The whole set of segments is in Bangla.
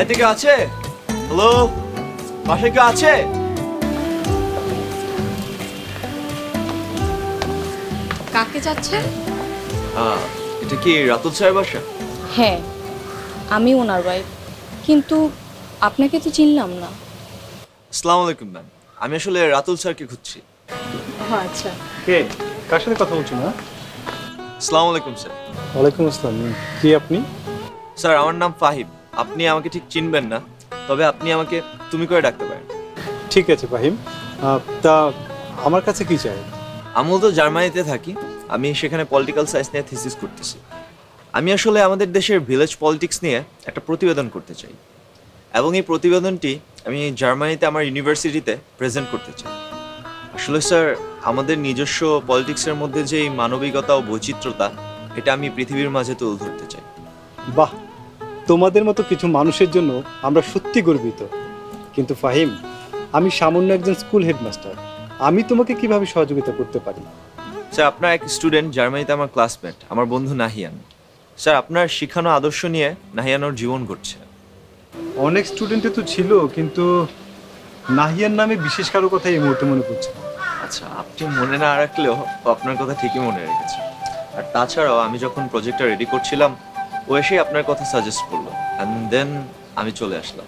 বাড়িতে কেউ আছে? হ্যালো, বাসায় কেউ আছে? কাকে যাচ্ছে? এটা কি রাতুল স্যারের বাসা? হ্যাঁ, আমি ওনার ওয়াইফ, কিন্তু আপনাকে তো চিনলাম না। আসসালামু আলাইকুম ম্যাম, আমি আসলে রাতুল স্যারকে খুঁজছি। আচ্ছা, কে কার সাথে কথা বলছো না? আসসালামু আলাইকুম স্যার। ওয়ালাইকুম আসসালাম। কি আপনি? স্যার আমার নাম ফাহিম। আপনি আমাকে ঠিক চিনবেন না, তবে আপনি আমাকে তুমি করে ডাকতে পারেন। ঠিক আছে ফাহিম, তা আমার কাছে কি চাই? আমি তো জার্মানিতে থাকি, আমি সেখানে পলিটিক্যাল সায়েন্স নিয়ে থিসিস করতেছি। আমি আসলে আমাদের দেশের ভিলেজ পলিটিক্স নিয়ে একটা প্রতিবেদন করতে চাই, এবং এই প্রতিবেদনটি আমি জার্মানিতে আমার ইউনিভার্সিটিতে প্রেজেন্ট করতে চাই। আসলে স্যার, আমাদের নিজস্ব পলিটিক্সের মধ্যে যে এই মানবিকতা ও বৈচিত্র্যতা, এটা আমি পৃথিবীর মাঝে তুলে ধরতে চাই। বাহ, তোমাদের মতো কিছু মানুষের জন্য আমরা সত্যি গর্বিত। কিন্তু ফাহিম, আমি সামান্য একজন স্কুল হেডমাস্টার, আমি তোমাকে কিভাবে সহযোগিতা করতে পারি? স্যার, আপনার এক স্টুডেন্ট জার্মানিতে আমার ক্লাসমেট, আমার বন্ধু নাহিয়ান। স্যার, আপনার শিখানো আদর্শ নিয়ে নাহিয়ান ওর জীবন গড়ছে। অনেক স্টুডেন্টে তো ছিল, কিন্তু নাহিয়ার নামে বিশেষ কারো কথা এই মুহূর্তে মনে পড়ছে না। আচ্ছা, আপনি মনে না রাখলেও ও আপনার কথা ঠিকই মনে রেখেছে। আর তাছাড়াও আমি যখন প্রজেক্টটা রেডি করছিলাম, ও এসেই আপনার কথা সাজেস্ট করলো, অ্যান্ড দেন আমি চলে আসলাম।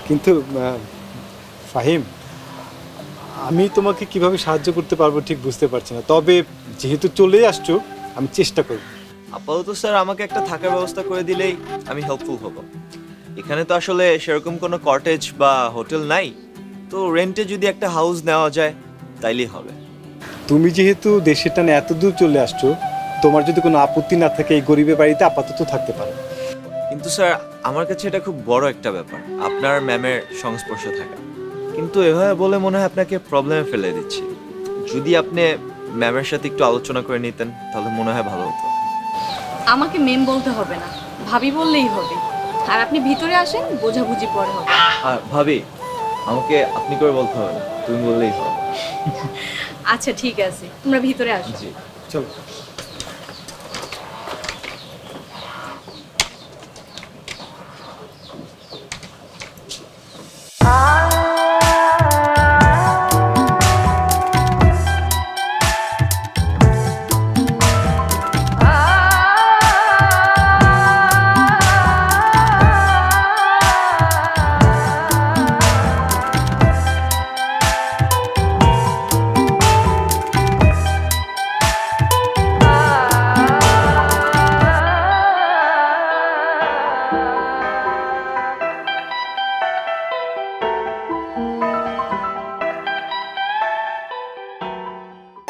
কিন্তু ফাহিম, আমি তোমাকে কিভাবে সাহায্য করতে পারবো ঠিক বুঝতে পারছি না, তবে যেহেতু চলে আসছো আমি চেষ্টা করব। আপাতত স্যার আমাকে একটা থাকার ব্যবস্থা করে দিলেই আমি হেল্পফুল হব। এখানে তো আসলে সেরকম কোনো কটেজ বা হোটেল নাই, তো রেন্টে যদি একটা হাউস নেওয়া যায় তাইলেই হবে। তুমি যেহেতু দেশের টানে এত দূর চলে আসছো, তোমার যদি কোনো আপত্তি না থাকে এই গরিবের বাড়িতে আপাতত থাকতে পারো। কিন্তু স্যার, আমার কাছে এটা খুব বড় একটা ব্যাপার, আপনার ম্যামের সংস্পর্শে থাকা। কিন্তু এভাবে বলে মনে হয় আপনাকে প্রবলেমে ফেলে দিচ্ছি। যদি আপনি ম্যামের সাথে একটু আলোচনা করে নিতেন তাহলে মনে হয় ভালো হতো। আমাকে মেম বলতে হবে না, ভাবি বললেই হবে। আর আপনি ভিতরে আসেন, বোঝাবুঝি পরে হবে। আর ভাবি, আমাকে আপনি করে বলতে হবে না, তুমি বললেই হবে। আচ্ছা ঠিক আছে, তোমরা ভিতরে আসো। জি, চলো।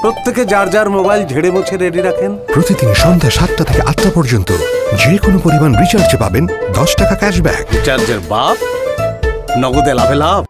প্রত্যেকে যার যার মোবাইল ঝেড়ে মুছে রেডি রাখেন। প্রতিদিন সন্ধ্যা 7টা থেকে 8টা পর্যন্ত যে কোনো পরিমাণ রিচার্জে পাবেন 10 টাকা ক্যাশব্যাক। রিচার্জের বাপ, নগদে লাভে লাভ।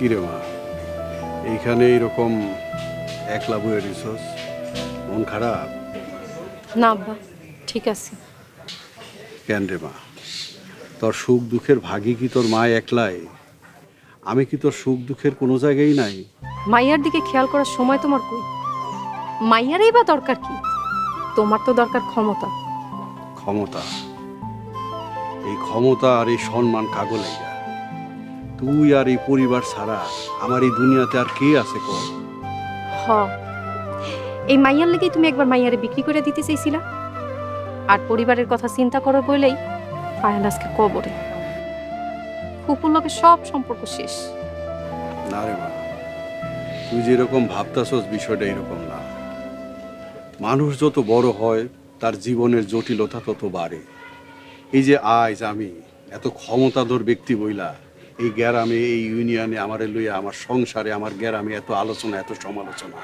কিরে মা, এইখানে এইরকম একলা বয়ে রিসোর্স, মন খারাপ? না আব্বা, ঠিক আছে। কেন রে মা, তোর সুখ দুঃখের ভাগী কি তোর মা একলাই? আমি কি তোর সুখ দুঃখের কোনো জায়গায় নাই? মাইয়ার দিকে খেয়াল করার সময় তোমার কই? মাইয়ারই বা দরকার কি? তোমার তো দরকার ক্ষমতা। ক্ষমতা? এই ক্ষমতা আর এই সম্মান কাগো লাইগা? তুই আর এই পরিবার ছাড়া আমার এই দুনিয়াতে আর কে আছে কর? হ, এই মাইয়ার লেগে তুমি একবার মাইয়ারে বিক্রি করে দিতে চাইছিলা, আর পরিবারের কথা চিন্তা করো বলেই পায়াল আজকে কবরে। ফুপুর লোকের সব সম্পর্ক শেষ। না রে মা, তুই যেরকম ভাবতাছস বিষয়টা এরকম না। মানুষ যত বড় হয় তার জীবনের জটিলতা তত বাড়ে। এই যে আজ আমি এত ক্ষমতাধর ব্যক্তি বইলা এই গ্রামে, এই ইউনিয়নে আমারে লইয়া, আমার সংসারে, আমার গ্রামে এত আলোচনা, এত সমালোচনা।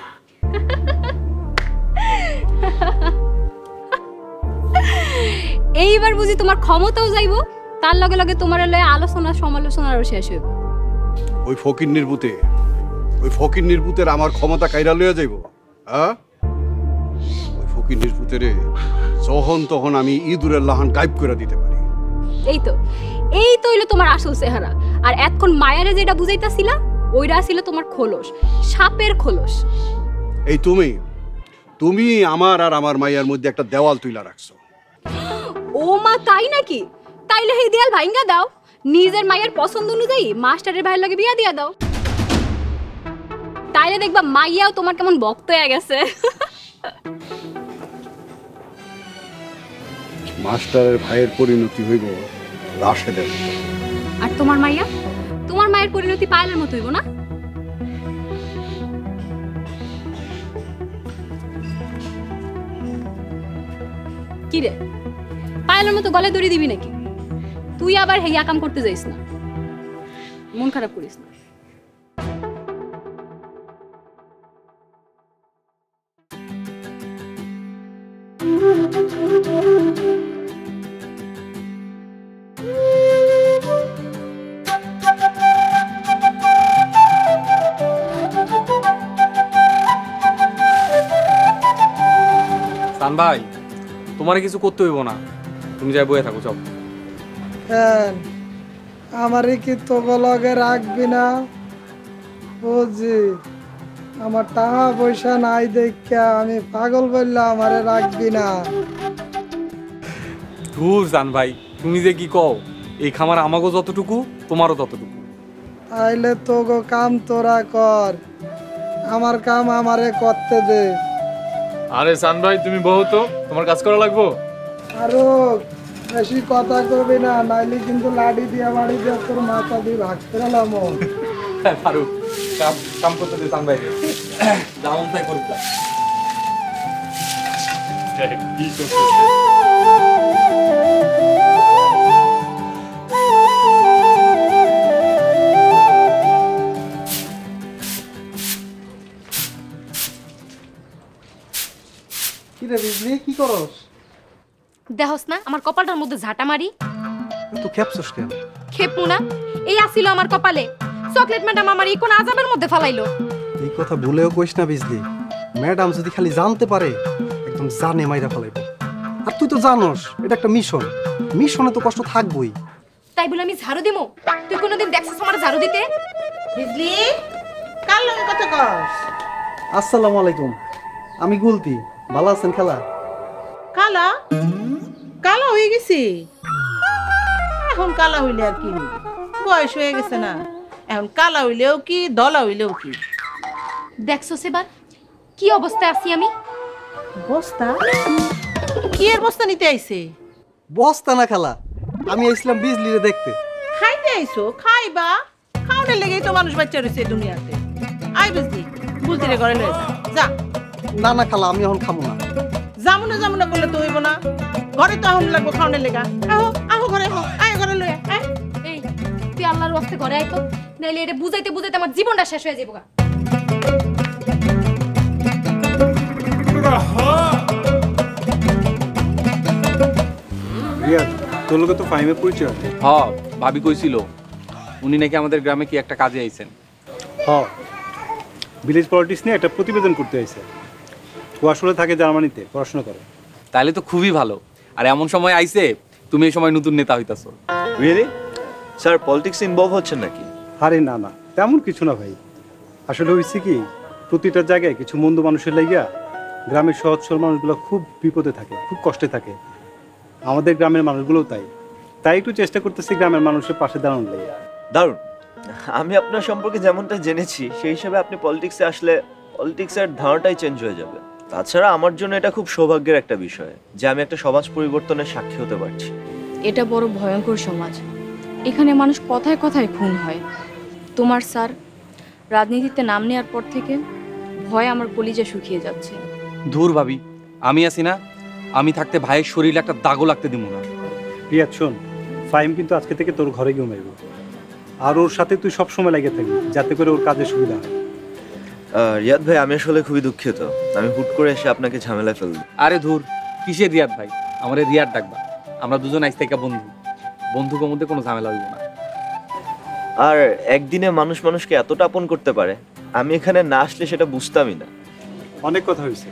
এইবার বুঝি তোমার ক্ষমতাও যাইবো? তার লগে লগে তোমার লয়ে আলোচনা সমালোচনারও শেষ হইব। ওই ফকির নির্বুতের আমার ক্ষমতা কাইরা লইয়া যাইব। হ্যাঁ, ওই ফকির নির্বুতেরে যখন তখন আমি ইঁদুরের লাহান গায়েব করে দিতে পারি। এই তো হইলো তোমার আসল চেহারা। আর এতক্ষণ মায়ারে যেটা বুঝাইতাছিলা ওইটা ছিল তোমার খোলস, সাপের খোলস। এই তুমি আমার আর আমার মাইয়ার মধ্যে একটা দেওয়াল তুইলা রাখছো। ও মা, তাই নাকি? তাইলে এই দেয়াল ভাঙ্গা দাও, নিজের মায়ের পছন্দ অনুযায়ী মাস্টারের ভাইয়ের লগে বিয়া দিয়া দাও। তাইলে দেখবা মাইয়াও তোমার কেমন ভক্ত হয়ে গেছে। মাস্টারের ভাইয়ের পরিণতি হইব রাশেদের। আর তোমার মায়ের পরিণতি পায়েলের মতো হইব না? কি রে, পায়েলের মতো গলে দড়ি দিবি নাকি? তুই আবার হেয়া কাম করতে যাইস না, মন খারাপ করিস না। সান ভাই, তোমার কিছু করতে হইব না, তুমি যাই বয়ে থাকো। চল। আমারে কি তোকে লগে রাখবি না? বুঝি আমার টাকা পয়সা নাই দেখা আমি পাগল বললাম আমারে রাখবি না। ধুর জান ভাই, তুমি যে কি কও, এই খামার আমাগো যতটুকু তোমারও ততটুকু। তাইলে তোকে কাম তোরা কর, আমার কাম আমারে করতে দে। আরে সান ভাই, তুমি বহু তো, তোমার কাজ করা লাগবো। আরো বেশি কথা কবি না, নাইলে কিন্তু লাড়ি দিয়া বাড়ি দিয়া তোর মাথা দিয়ে ভাগ ফেরালাম। ফারুক, কাম করতে দে সান ভাই, যেমন তাই করতে। কি রে বিজলি, কি করস? দেখোস না আমার কপালটার মধ্যে ঝাঁটা মারি? তুই খেপছস কেন? খেপু না, এই আসিল আমার কপালে। চকলেট ম্যাডাম আমার কোন আজাবের মধ্যে ফালাইলো। এই কথা ভুলেও কইস না বিজলি, ম্যাডাম যদি খালি জানতে পারে একদম জানে মাইরা ফেলাইব। আর তুই তো জানোস এটা একটা মিশন, মিশনে তো কষ্ট থাকবই। তাই বলে আমি ঝাড়ু দিমু? তুই কোনোদিন দেখছিস আমার ঝাড়ু দিতে? বিজলি, কার লগে কথা কস? আসসালামু আলাইকুম, আমি গুলতি। ভালো আছেন খালা? কালা কালা হয়ে গেছি? এখন কালা হইলে আর কি হইবে? বয়স হয়ে গেছে না, এখন কালা হইলেও কি দলা হইলেও কি। দেখছো সেবার কি অবস্থায় আছি আমি? বস্তা? কি এর বস্তা নিতে আইছে? বস্তা না খালা, আমি আইছিলাম বিজলিরে দেখতে। খাইতে আইছো? খাইবা, খাওয়ানোর লেগেই তো মানুষ বাচ্চা রয়েছে দুনিয়াতে। আই বিজলি, বুঝতে ঘরে লয়ে যা। না না খালা, আমি এখন খাবো না। যামু না বললে তো হইব না, ঘরে তো এখন লাগবো খাওয়ানোর লেগা। আহো আহো ঘরে, আয় ঘরে লয়ে আয়। এই তুই আল্লাহর ওয়াস্তে ঘরে আয় তো, নাইলে এটা বুঝাইতে বুঝাইতে আমার জীবনটা শেষ হয়ে যাবো। রিয়াদ, তোর লোকে তো ফাহিমের পরিচয়। হ্যাঁ, ভাবি কইছিল উনি নাকি আমাদের গ্রামে কি একটা কাজে আইছেন। হ্যাঁ, ভিলেজ পলিটিক্স নিয়ে একটা প্রতিবেদন করতে আইছে। ও আসলে থাকে জার্মানিতে, পড়াশোনা করে। তাইলে তো খুবই ভালো। আর এমন সময় আইছে, তুমি এই সময় নতুন নেতা হইতাছো। রিয়েলি স্যার, পলিটিক্স ইনভলভ হচ্ছেন নাকি? আরে না না, তেমন কিছু না ভাই। আসলে হয়েছে কি, প্রতিটা জায়গায় কিছু মন্দ মানুষের লাইগা গ্রামের সহজ সরল মানুষগুলো খুব বিপদে থাকে, খুব কষ্টে থাকে। আমাদের গ্রামের মানুষগুলোও তাই একটু চেষ্টা করতেছি গ্রামের মানুষের পাশে দাঁড়ানোর লাইগা। দারুণ। আমি আপনার সম্পর্কে যেমনটা জেনেছি সেই হিসাবে আপনি পলিটিক্সে আসলে পলিটিক্সের ধারণাটাই চেঞ্জ হয়ে যাবে। তাছাড়া আমার জন্য এটা খুব সৌভাগ্যের একটা বিষয় যে আমি একটা সমাজ পরিবর্তনের সাক্ষী হতে পারছি। এটা বড় ভয়ঙ্কর সমাজ, এখানে মানুষ কথায় কথায় খুন হয়। তোমার স্যার রাজনীতিতে নাম নেওয়ার পর থেকে ভয় আমার কলিজা শুকিয়ে যাচ্ছে। ধুর ভাবি, আমি আছি না, আমি থাকতে ভাইয়ের শরীরে একটা দাগও লাগতে দিব না। রিয়াদ শোন, ফাহিম কিন্তু আজকে থেকে তোর ঘরে ঘুমাইব, আর ওর সাথে তুই সবসময় লেগে থাকবি যাতে করে ওর কাজে সুবিধা হয়। রিয়াদ ভাই, আমি আসলে খুবই দুঃখিত, আমি হুট করে এসে আপনাকে ঝামেলায় ফেলব। আরে ধুর, কিসের রিয়াদ ভাই, আমারে রিয়াদ ডাকবা। আমরা দুজন আজ থেকে বন্ধু। বন্ধুদের মধ্যে কোনো ঝামেলা হইব না। আর একদিনে মানুষ মানুষকে এতটা আপন করতে পারে, আমি এখানে না আসলে সেটা বুঝতামই না। অনেক কথা হয়েছে,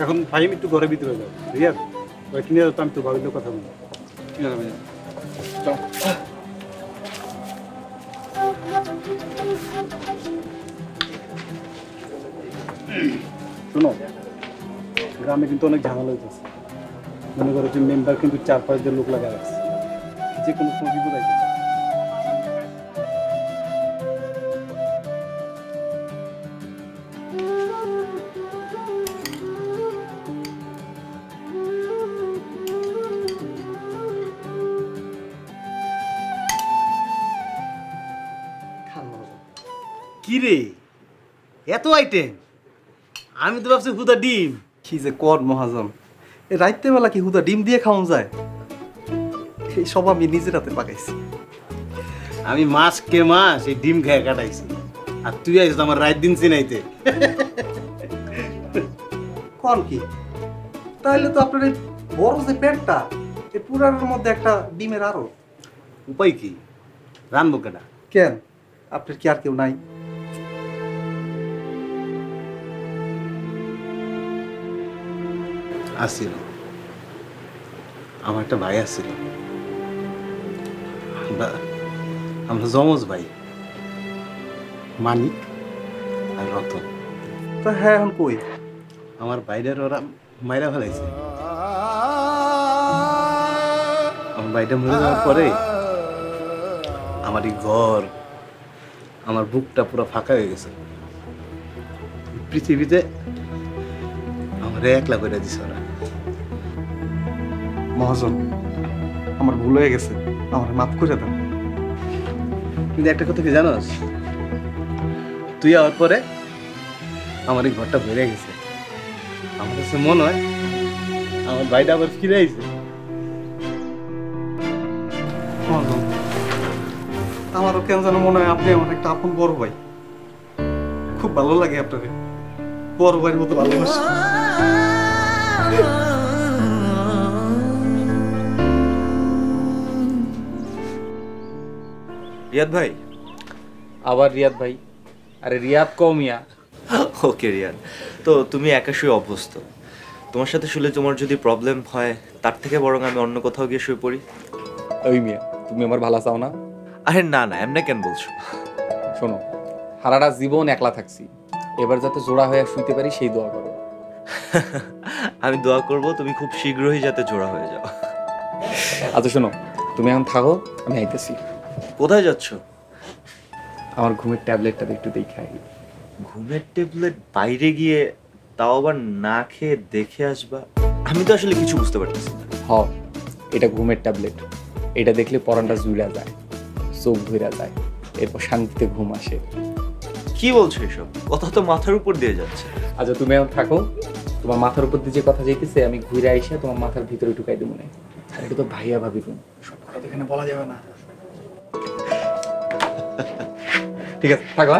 এখন ভাই আমি একটু ঘরের ভিতরে যাবো। রিয়াদ ওই কিনে তো আমি তো ভাবিতে কথা বলবো। শোনো, গ্রামে কিন্তু অনেক ঝামেলা হইতেছে। মনে করো যে মেম্বার কিন্তু 4-5 জন লোক লাগা আছে, যে কোনো সময় বিপদ আইতে পারে। কি রে এত আইটেম? আমি তো ভাবছি হুদা ডিম। কি যে কর মহাজন, এই রাইতে বেলা কি হুদা ডিম দিয়ে খাওয়া যায়? এই সব আমি নিজের হাতে পাকাইছি। আমি মাসকে মাস এই ডিম খেয়ে কাটাইছি, আর তুই আইস আমার রাত দিন চিনাইতে। কোন কি তাহলে তো আপনার এই বড় যে পেটটা, এই পুরানোর মধ্যে একটা ডিমের আরো উপায় কি? রানবো কেনা? কেন আপনার কি আর কেউ নাই? আসছিল, আমার একটা ভাই আসছিল, আমরা জমজ ভাই, মানিক আর রতন। তা হ্যাঁ এখন কই? আমার বাইরের ওরা মাইরা ফেলাইছে। আমার বাইরে মরে যাওয়ার পরে আমার এই ঘর, আমার বুকটা পুরো ফাঁকা হয়ে গেছে। পৃথিবীতে আমার একলা করে দিছে ওরা। মহাজন আমার ভুল হয়ে গেছে, আমার মাফ করে দেন। কিন্তু একটা কথা কি জানোস, তুই আওয়ার পরে আমার এই ঘরটা ভরে গেছে। আমার কাছে মনে হয় আমার ভাইটা আবার ফিরে আইছে। মহাজন আমারও কেন যেন মনে হয় আপনি আমার একটা আপন বড় ভাই। খুব ভালো লাগে আপনাকে, বড় ভাইয়ের মতো ভালোবাসি। রিয়াদ ভাই। আবার রিয়াদ ভাই? আরে রিয়াদ কমিয়া। ওকে রিয়াদ, তো তুমি একা শুয়ে অভ্যস্ত, তোমার সাথে শুলে তোমার যদি প্রবলেম হয় তার থেকে বরং আমি অন্য কোথাও গিয়ে শুয়ে পড়ি। ওই মিয়া, তুমি আমার ভালো চাও না? আরে না না, এমনি কেন বলছো? শোনো, সারাটা জীবন একলা থাকছি, এবার যাতে জোড়া হয়ে শুইতে পারি সেই দোয়া করো। আমি দোয়া করব তুমি খুব শীঘ্রই যাতে জোড়া হয়ে যাও। আচ্ছা শোনো, তুমি এখন থাকো, আমি আইতেছি। কোথায় যাচ্ছ? আমার ঘুমের ট্যাবলেটটা একটু দেখাই। ঘুমের ট্যাবলেট বাইরে গিয়ে, তাও আবার না খেয়ে দেখে আসবা? আমি তো আসলে কিছু বুঝতে পারতেছি না। হ, এটা ঘুমের ট্যাবলেট, এটা দেখলে পরানটা জুড়া যায়, চোখ ঘুরা যায়, এরপর শান্তিতে ঘুম আসে। কি বলছো এসব? কথা তো মাথার উপর দিয়ে যাচ্ছে। আচ্ছা তুমি এখন থাকো, তোমার মাথার উপর দিয়ে যে কথা যাইতেছে আমি ঘুরে আইসা তোমার মাথার ভিতরে ঢুকাই দেবো না। আর এটা তো ভাইয়া ভাবি তুমি, সব কথা তো এখানে বলা যাবে না। ঠিক আছে, থাকো।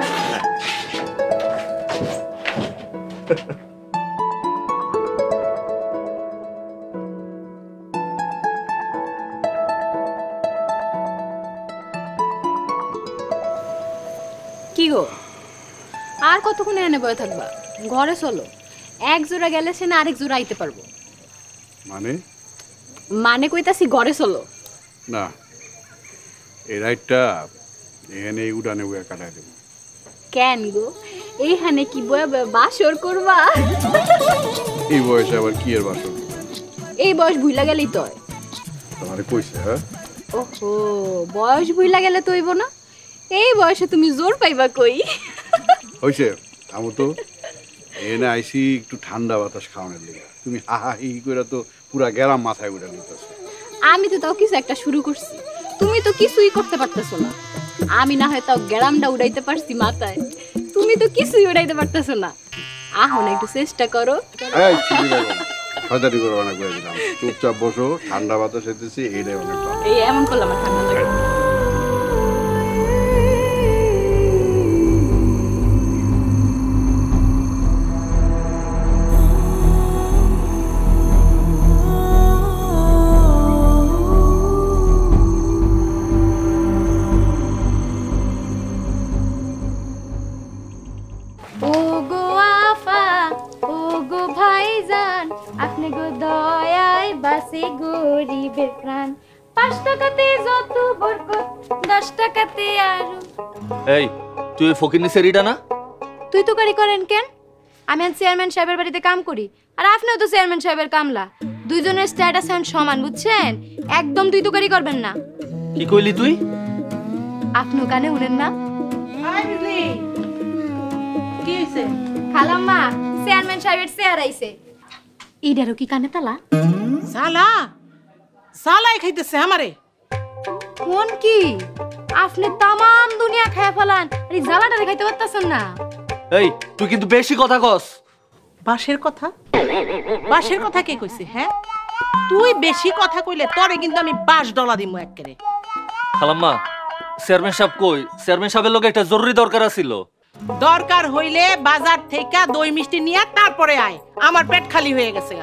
কি গো, আর কতক্ষণ এনে বয়ে থাকবা? ঘরে চলো, এক জোড়া গেলে সে না আরেক জোড়া আইতে পারবো। মানে কইতাছি ঘরে চলো। না, এই রাইটটা এখানে এই উড়ানে বয়ে কাটাই দেবো। কেন গো, এইখানে কি বয়ে বয়ে বাসর করবা? এই বয়সে আবার কি এর বাসন? এই বয়স ভুইলা গেলেই তো হয়। তোমারে কইছে? হ্যাঁ, ওহো, বয়স ভুইলা গেলে তো হইব না। এই বয়সে তুমি জোর পাইবা কই? হইছে থামো তো। এনে আইসি একটু ঠান্ডা বাতাস খাওয়ানোর লেগে, তুমি হা হা হি করে তো পুরা গ্যারাম মাথায় উঠে নিতেছো। আমি তো তাও কিছু একটা শুরু করছি, তুমি তো কিছুই করতে পারতেছো না। আমি না হয় তাও গ্যারামটা উড়াইতে পারছি মাথায়, তুমি তো কিছুই উড়াইতে পারতেছো না। আহন একটু চেষ্টা করো। এই চিনি বেগম, হয়তারি করে অনেক বলে দিলাম, চুপচাপ বসো, ঠান্ডা বাতাস এসেছি, এইটাই অনেক ভালো। এই এমন করলে আমার ঠান্ডা লাগে। বাসে গরিবের প্রাণ 5 টাকাতে যত বরকত 10 টাকাতে আরো। এই তুই ফকিরনি সেরিটা না? তুই তো গাড়ি করেন কেন? আমি চেয়ারম্যান সাহেবের বাড়িতে কাম করি আর আপনিও তো চেয়ারম্যান সাহেবের কামলা। দুইজনের স্ট্যাটাস এখন সমান বুঝছেন? একদম তুই তো গাড়ি করবেন না। কি কইলি তুই? আপনিও কানে শুনেন না? হাই বিজলি কি হইছে? খালাম্মা চেয়ারম্যান সাহেবের চেয়ার আইছে। এইটারও কি কানে তালা? সালা সালাই খাইতেছে আমারে। কোন কি? আপনি তামাম দুনিয়া খায় ফেলান আর এই জ্বালাটারে খাইতে পারতাছেন না। এই তুই কিন্তু বেশি কথা কস। বাসের কথা? বাসের কথা কে কইছে? হ্যাঁ তুই বেশি কথা কইলে তোরে কিন্তু আমি $5 দিমু একবারে। খালাম্মা চেয়ারম্যান সাহেব কই? চেয়ারম্যান সাহেবের লগে একটা জরুরি দরকার আছিল। দরকার হইলে বাজার থেকে দই মিষ্টি নিয়ে তারপরে আয়, আমার পেট খালি হয়ে গেছে।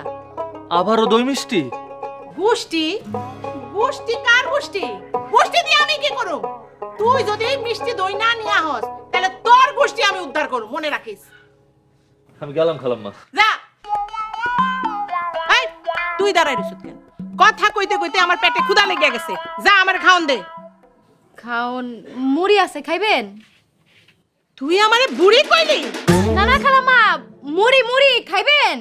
আবারও দই মিষ্টি? গুষ্টি? গুষ্টি কার গুষ্টি? গুষ্টি দিয়ে আমি কি করব? তুই যদি মিষ্টি দই না নিয়ে হস তাহলে তোর গুষ্টি আমি উদ্ধার করব, মনে রাখিস। আমি গেলাম খালাম্মা। যা। এই তুই দাঁড়াই রইছ কেন? কথা কইতে কইতে আমার পেটে ক্ষুধা লেগে গেছে। যা আমার খাওন দে। খাওন মুড়ি আছে খাইবেন? তুই আমারে বুড়ি কইলি? না না খালাম্মা মুড়ি মুড়ি খাইবেন?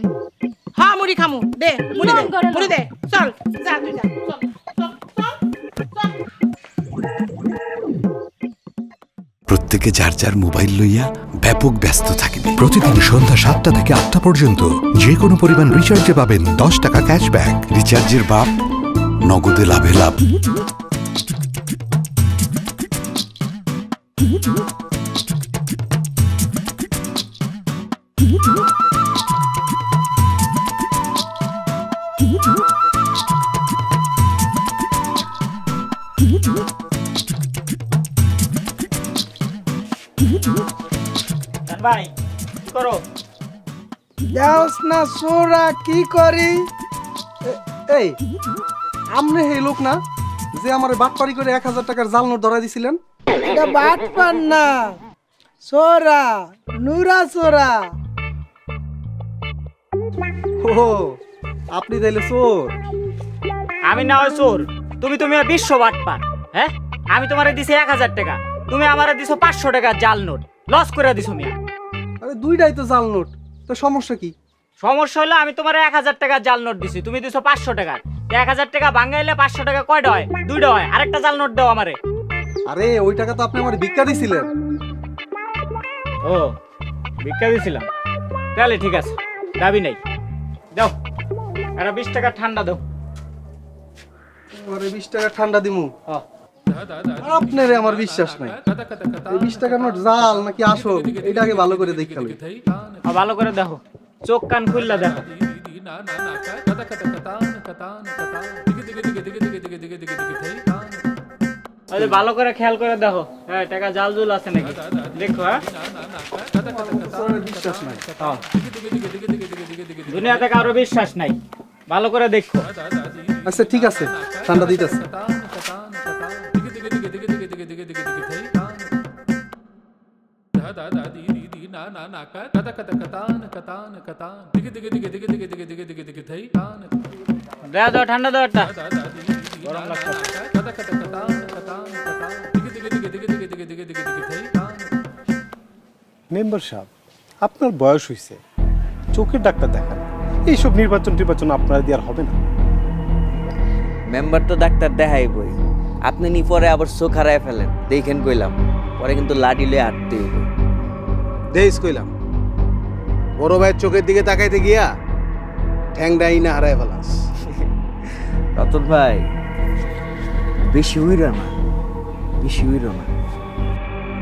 হ্যাঁ মুড়ি খামু, দে মুড়ি দে, মুড়ি দে। চল যা তুই যা। চল প্রত্যেকে যার যার মোবাইল লইয়া ব্যাপক ব্যস্ত থাকিবে। প্রতিদিন সন্ধ্যা 7টা থেকে 8টা পর্যন্ত যে কোনো পরিমাণ রিচার্জে পাবেন 10 টাকা ক্যাশব্যাক। রিচার্জের বাপ, নগদে লাভে লাভ। ভাই কি করো? যাওস না সোরা কি করি? এই আমনে হে লোক না যে আমারে বাটপারি করে 1000 টাকার জাল নোট ধরা দিছিলেন? এটা বাটপার না, সোরা, নুরা সোরা। ও আপনি তাইলে চোর? আমি না হয় চোর, তুমি বিশ্ব বাটপার। হ্যাঁ আমি তোমারে দিছি 1000 টাকা, তুমি আমারে দিছো 500 টাকা জাল নোট। লস করে দিছো মিয়া। আরে দুইটাই তো জাল নোট, তো সমস্যা কি? সমস্যা হলো আমি তোমারে 1000 টাকা জাল নোট দিছি, তুমি দিছো 500 টাকা। 1000 টাকা ভাঙাইলে 500 টাকা কয়টা হয়? দুইটা হয়। আরেকটা জাল নোট দাও আমারে। আরে ওই টাকা তো আপনি আমারে ভিক্ষা দিছিলেন। ও ভিক্ষা দিছিলাম, তাহলে ঠিক আছে, দাবি নাই। দাও আরে 20 টাকা ঠান্ডা দাও। আরে 20 টাকা ঠান্ডা দিমু? আপনারে আমার বিশ্বাস নাই। এই 20 টাকা নোট জাল নাকি আসল এটা আগে ভালো করে দেখা লই। ভালো করে দেখো, চোখ কান খুললা দেখো। আরে ভালো করে খেয়াল করে দেখো, হ্যাঁ টাকা জাল জুল আছে নাকি দেখো। হ্যাঁ বিশ্বাস নাই। দুনিয়াতে কারো বিশ্বাস নাই, ভালো করে দেখো। আচ্ছা ঠিক আছে, ঠান্ডা দিতেছে। দাও ঠান্ডা দাও একটা, গরম লাগছে। মেম্বার সাহেব, আপনার বয়স হয়েছে, চোখের ডাক্তার দেখান। এইসব নির্বাচন আপনার দিয়ে আর হবে না। মেম্বার তো ডাক্তার দেখাইবই, আপনি নি পরে আবার চোখ হারায় ফেলেন। দেখেন কইলাম, পরে কিন্তু লাঠি লয়ে হাঁটতে হইব। দেইস কইলাম, বড় ভাইয়ের চোখের দিকে তাকাইতে গিয়া ঠ্যাংডাই না হারায় ফেলাস। রতন ভাই বেশি হইরা না, বেশি হইরা না।